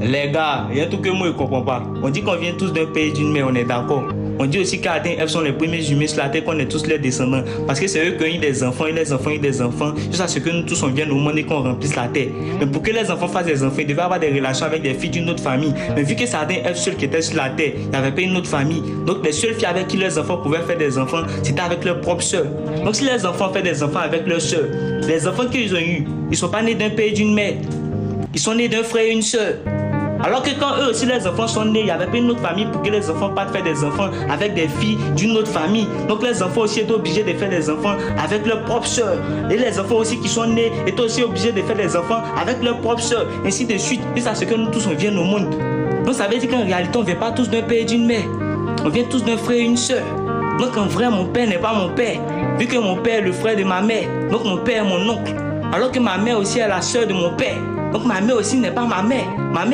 Les gars, il y a un truc que moi je ne comprends pas. On dit qu'on vient tous d'un pays d'une mère, on est d'accord. On dit aussi qu'Adam et Ève sont les premiers humains sur la terre, qu'on est tous leurs descendants. Parce que c'est eux qui ont eu des enfants et les enfants ont eu des enfants. Jusqu'à ce que nous tous on vienne au monde et qu'on remplisse la terre. Mais pour que les enfants fassent des enfants, ils devaient avoir des relations avec des filles d'une autre famille. Mais vu que c'est Adam et Ève seuls qui étaient sur la terre, il n'y avait pas une autre famille. Donc les seules filles avec qui leurs enfants pouvaient faire des enfants, c'était avec leurs propres sœurs. Donc si les enfants font des enfants avec leurs sœurs, les enfants qu'ils ont eus, ils ne sont pas nés d'un père et d'une mère. Ils sont nés d'un frère et une sœur. Alors que quand eux aussi les enfants sont nés, il n'y avait pas une autre famille pour que les enfants partent faire des enfants avec des filles d'une autre famille. Donc les enfants aussi étaient obligés de faire des enfants avec leurs propres sœurs. Et les enfants aussi qui sont nés étaient aussi obligés de faire des enfants avec leurs propres sœurs. Ainsi de suite. Et c'est ce que nous tous on vient au monde. Donc ça veut dire qu'en réalité on ne vient pas tous d'un père et d'une mère. On vient tous d'un frère et une sœur. Donc en vrai mon père n'est pas mon père. Vu que mon père est le frère de ma mère. Donc mon père est mon oncle. Alors que ma mère aussi est la sœur de mon père. Donc ma mère aussi n'est pas ma mère. Ma mère